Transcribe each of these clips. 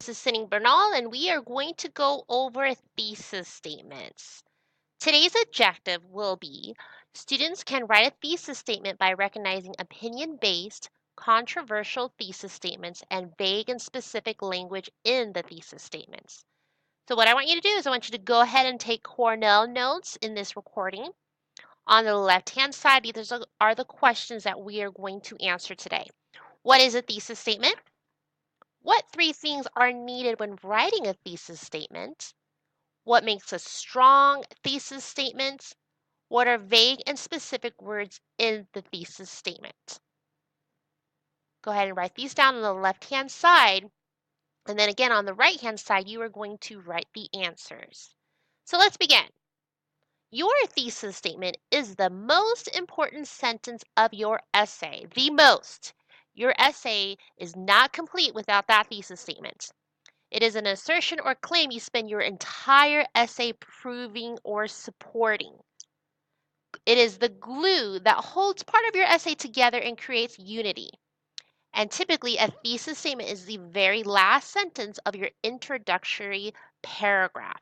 is Sitting Bernal, and we are going to go over thesis statements. Today's objective will be students can write a thesis statement by recognizing opinion-based, controversial thesis statements and vague and specific language in the thesis statements. So what I want you to do is I want you to go ahead and take Cornell notes in this recording. On the left-hand side, these are the questions that we are going to answer today. What is a thesis statement? What three things are needed when writing a thesis statement? What makes a strong thesis statement? What are vague and specific words in the thesis statement? Go ahead and write these down on the left-hand side. And then again, on the right-hand side, you are going to write the answers. So let's begin. Your thesis statement is the most important sentence of your essay. The most. Your essay is not complete without that thesis statement. It is an assertion or claim you spend your entire essay proving or supporting. It is the glue that holds part of your essay together and creates unity. And typically, a thesis statement is the very last sentence of your introductory paragraph.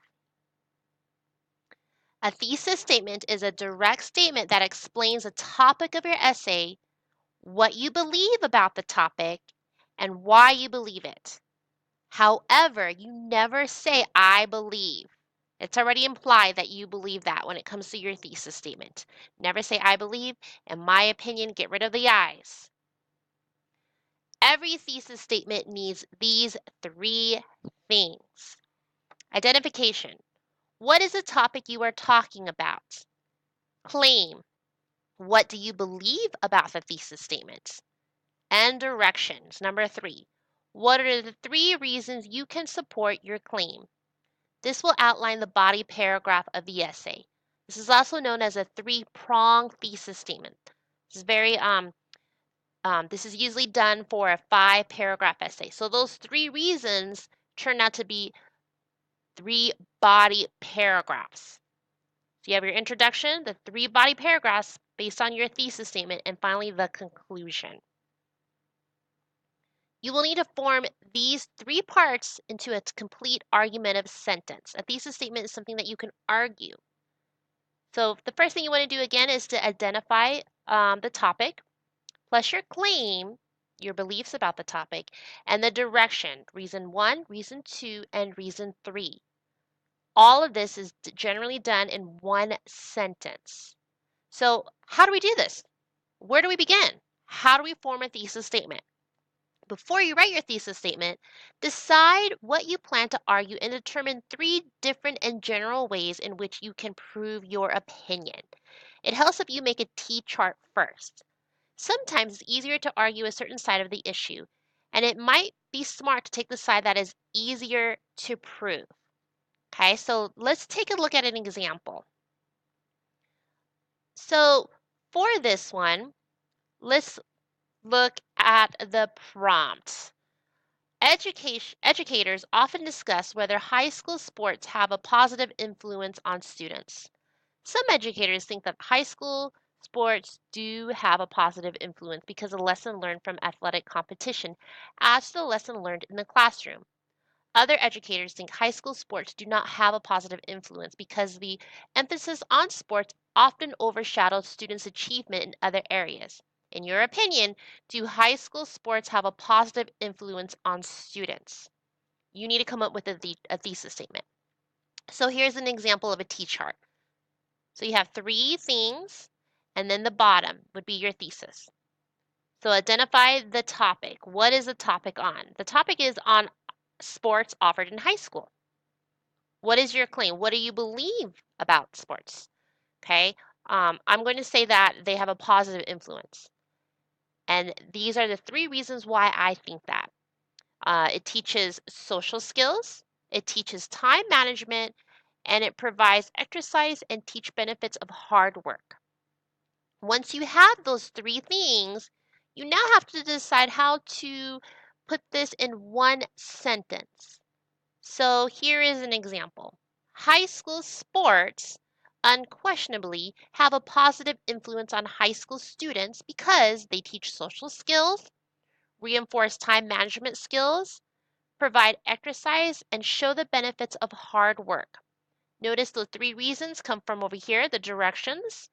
A thesis statement is a direct statement that explains the topic of your essay, what you believe about the topic, and why you believe it. However, you never say, I believe. It's already implied that you believe that when it comes to your thesis statement. Never say, I believe. In my opinion, get rid of the I's. Every thesis statement needs these three things. Identification. What is the topic you are talking about? Claim. What do you believe about the thesis statement? And directions. Number 3. What are the 3 reasons you can support your claim? This will outline the body paragraph of the essay. This is also known as a 3-pronged thesis statement. This is this is usually done for a 5-paragraph essay. So those 3 reasons turn out to be 3 body paragraphs. So you have your introduction, the 3 body paragraphs based on your thesis statement, and finally the conclusion. You will need to form these 3 parts into a complete argumentative sentence. A thesis statement is something that you can argue. So the first thing you want to do again is to identify the topic, plus your claim, your beliefs about the topic, and the direction, reason 1, reason 2, and reason 3. All of this is generally done in one sentence. So how do we do this? Where do we begin? How do we form a thesis statement? Before you write your thesis statement, decide what you plan to argue and determine 3 different and general ways in which you can prove your opinion. It helps if you make a T-chart first. Sometimes it's easier to argue a certain side of the issue, and it might be smart to take the side that is easier to prove. Okay, so let's take a look at an example. So for this one, let's look at the prompt. Educators often discuss whether high school sports have a positive influence on students. Some educators think that high school sports do have a positive influence because the lesson learned from athletic competition adds to the lesson learned in the classroom. Other educators think high school sports do not have a positive influence because the emphasis on sports often overshadows students' achievement in other areas. In your opinion, do high school sports have a positive influence on students? You need to come up with a thesis statement. So here's an example of a T-chart. So you have 3 things, and then the bottom would be your thesis. So identify the topic. What is the topic on? The topic is on sports offered in high school. What is your claim? What do you believe about sports? Okay, I'm going to say that they have a positive influence. And these are the 3 reasons why I think that. It teaches social skills, it teaches time management, and it provides exercise and teach benefits of hard work. Once you have those 3 things, you now have to decide how to put this in one sentence. So here is an example. High school sports unquestionably have a positive influence on high school students because they teach social skills, reinforce time management skills, provide exercise, and show the benefits of hard work. Notice the 3 reasons come from over here, the directions.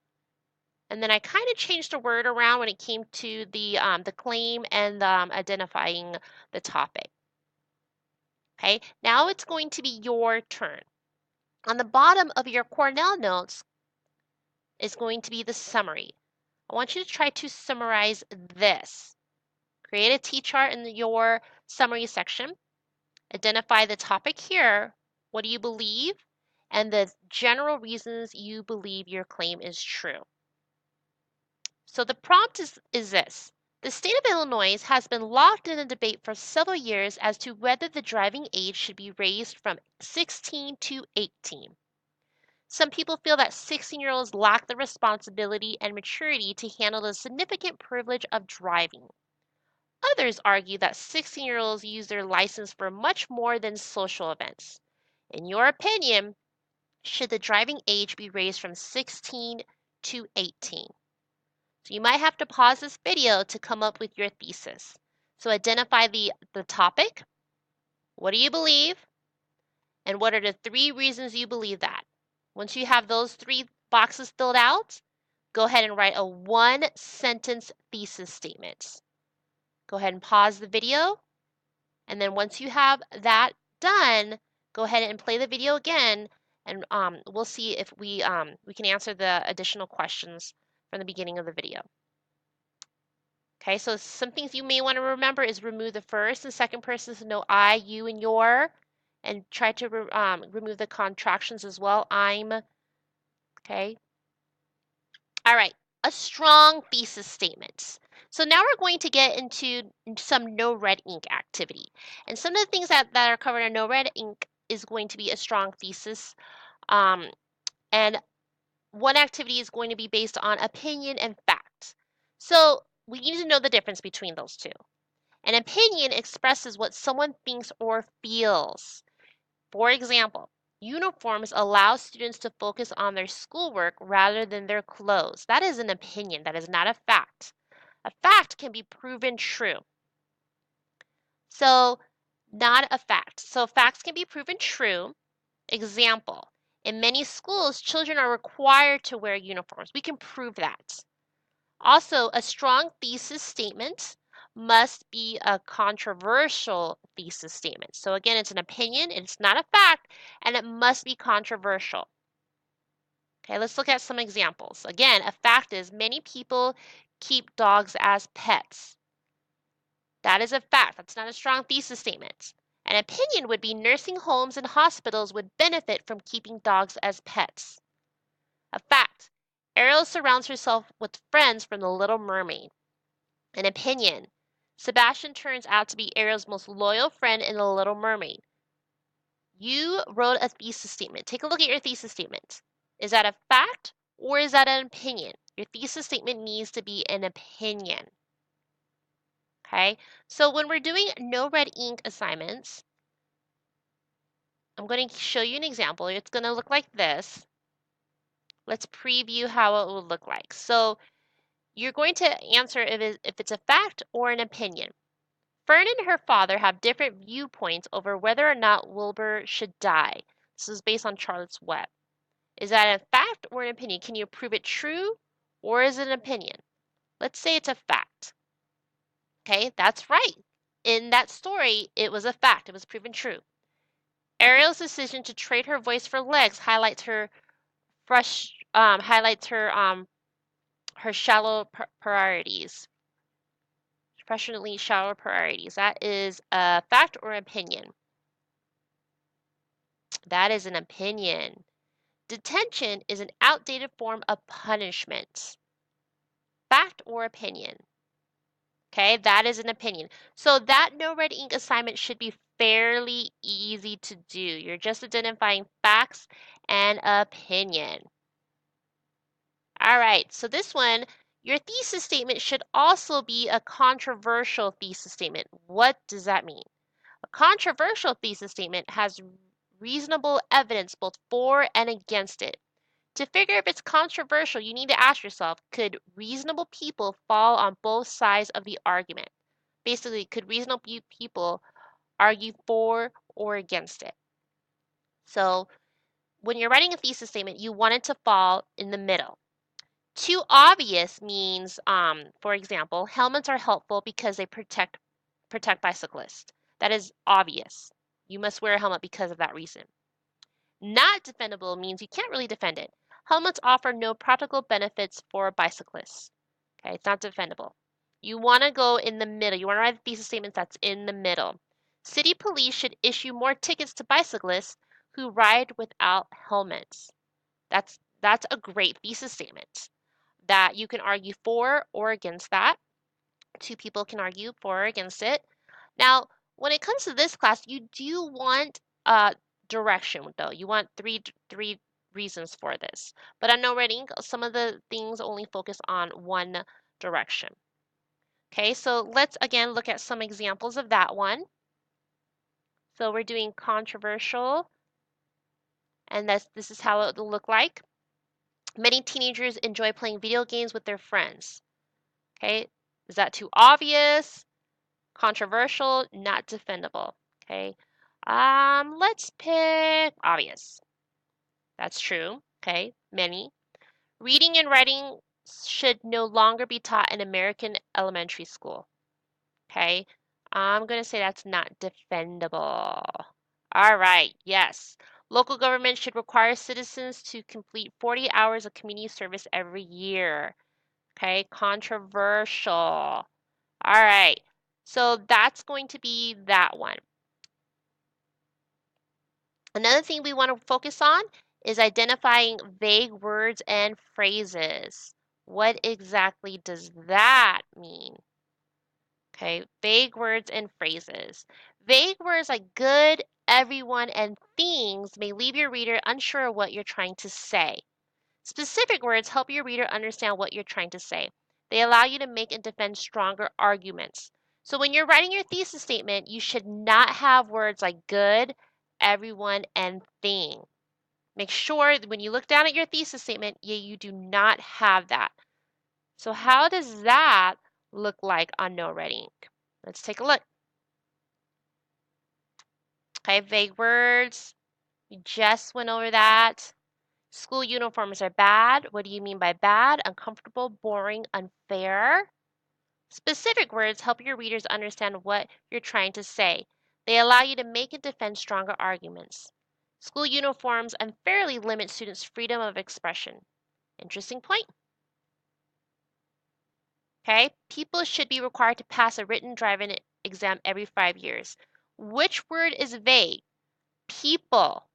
And then I kind of changed the word around when it came to the claim and identifying the topic. Okay, now it's going to be your turn. On the bottom of your Cornell notes is going to be the summary. I want you to try to summarize this. Create a T-chart in your summary section. Identify the topic here. What do you believe? And the general reasons you believe your claim is true. So the prompt is this. The state of Illinois has been locked in a debate for several years as to whether the driving age should be raised from 16 to 18. Some people feel that 16-year-olds lack the responsibility and maturity to handle the significant privilege of driving. Others argue that 16-year-olds use their license for much more than social events. In your opinion, should the driving age be raised from 16 to 18? So you might have to pause this video to come up with your thesis. So identify the topic, what do you believe, and what are the 3 reasons you believe that. Once you have those 3 boxes filled out, go ahead and write a 1-sentence thesis statement. Go ahead and pause the video, and then once you have that done, go ahead and play the video again, and we'll see if we can answer the additional questions from the beginning of the video. Okay, so some things you may want to remember is remove the first and second persons, no I, you, and your, and try to remove the contractions as well, I'm. Okay. All right, a strong thesis statement. So now we're going to get into some no red ink activity. And some of the things that are covered in no red ink is going to be a strong thesis. And one activity is going to be based on opinion and fact. So we need to know the difference between those two. An opinion expresses what someone thinks or feels. For example, uniforms allow students to focus on their schoolwork rather than their clothes. That is an opinion. That is not a fact. A fact can be proven true. So, not a fact. So, facts can be proven true. Example, in many schools, children are required to wear uniforms. We can prove that. Also, a strong thesis statement must be a controversial thesis statement. So again, it's an opinion, it's not a fact, and it must be controversial. Okay, let's look at some examples. Again, a fact is many people keep dogs as pets. That is a fact. That's not a strong thesis statement. An opinion would be nursing homes and hospitals would benefit from keeping dogs as pets. A fact, Ariel surrounds herself with friends from The Little Mermaid. An opinion, Sebastian turns out to be Ariel's most loyal friend in The Little Mermaid. You wrote a thesis statement. Take a look at your thesis statement. Is that a fact or is that an opinion? Your thesis statement needs to be an opinion. Okay, so when we're doing no red ink assignments, I'm going to show you an example. It's going to look like this. Let's preview how it will look like. So you're going to answer if it's a fact or an opinion. Fern and her father have different viewpoints over whether or not Wilbur should die. This is based on Charlotte's Web. Is that a fact or an opinion? Can you prove it true or is it an opinion? Let's say it's a fact. Okay, that's right. In that story, it was a fact. It was proven true. Ariel's decision to trade her voice for legs highlights her her shallow priorities. Professionally shallow priorities. That is a fact or opinion. That is an opinion. Detention is an outdated form of punishment. Fact or opinion? Okay, that is an opinion. So that no red ink assignment should be fairly easy to do. You're just identifying facts and opinion. All right, so this one, your thesis statement should also be a controversial thesis statement. What does that mean? A controversial thesis statement has reasonable evidence both for and against it. To figure if it's controversial, you need to ask yourself, could reasonable people fall on both sides of the argument? Basically, could reasonable people argue for or against it. So when you're writing a thesis statement, you want it to fall in the middle. Too obvious means, for example, helmets are helpful because they protect bicyclists. That is obvious. You must wear a helmet because of that reason. Not defendable means you can't really defend it. Helmets offer no practical benefits for bicyclists. Okay, it's not defendable. You want to go in the middle. You want to write a thesis statement that's in the middle. City police should issue more tickets to bicyclists who ride without helmets. That's a great thesis statement that you can argue for or against that. Two people can argue for or against it. Now, when it comes to this class, you do want direction though. You want three reasons for this. But on no rating, some of the things only focus on one direction. Okay, so let's again look at some examples of that one. So we're doing controversial, and this is how it will look like. Many teenagers enjoy playing video games with their friends. Okay, is that too obvious? Controversial, not defendable. Okay, let's pick obvious. That's true. Okay, many. Reading and writing should no longer be taught in American elementary school. Okay, I'm going to say that's not defendable. All right, yes. Local government should require citizens to complete 40 hours of community service every year. Okay, controversial. All right, so that's going to be that one. Another thing we want to focus on is identifying vague words and phrases. What exactly does that mean? Okay, vague words and phrases. Vague words like good, everyone, and things may leave your reader unsure of what you're trying to say. Specific words help your reader understand what you're trying to say. They allow you to make and defend stronger arguments. So when you're writing your thesis statement, you should not have words like good, everyone, and thing. Make sure that when you look down at your thesis statement, you do not have that. So how does that look like on No Red Ink? Let's take a look. Okay, vague words. We just went over that. School uniforms are bad. What do you mean by bad? Uncomfortable, boring, unfair. Specific words help your readers understand what you're trying to say. They allow you to make and defend stronger arguments. School uniforms unfairly limit students' freedom of expression. Interesting point. Okay, people should be required to pass a written driving exam every 5 years. Which word is vague? People.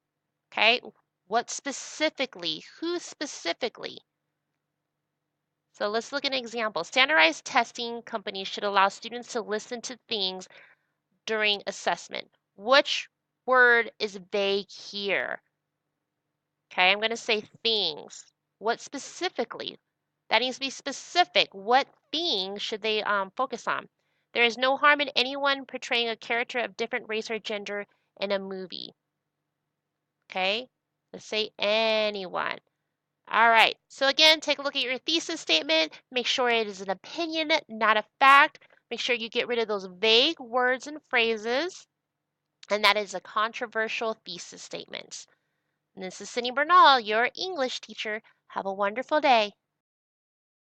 Okay, what specifically? Who specifically? So let's look at an example. Standardized testing companies should allow students to listen to things during assessment. Which word is vague here? Okay, I'm going to say things. What specifically? That needs to be specific. What things should they focus on? There is no harm in anyone portraying a character of different race or gender in a movie. Okay, let's say anyone. All right, so again, take a look at your thesis statement. Make sure it is an opinion, not a fact. Make sure you get rid of those vague words and phrases. And that is a controversial thesis statement. And this is Cindy Bernal, your English teacher. Have a wonderful day.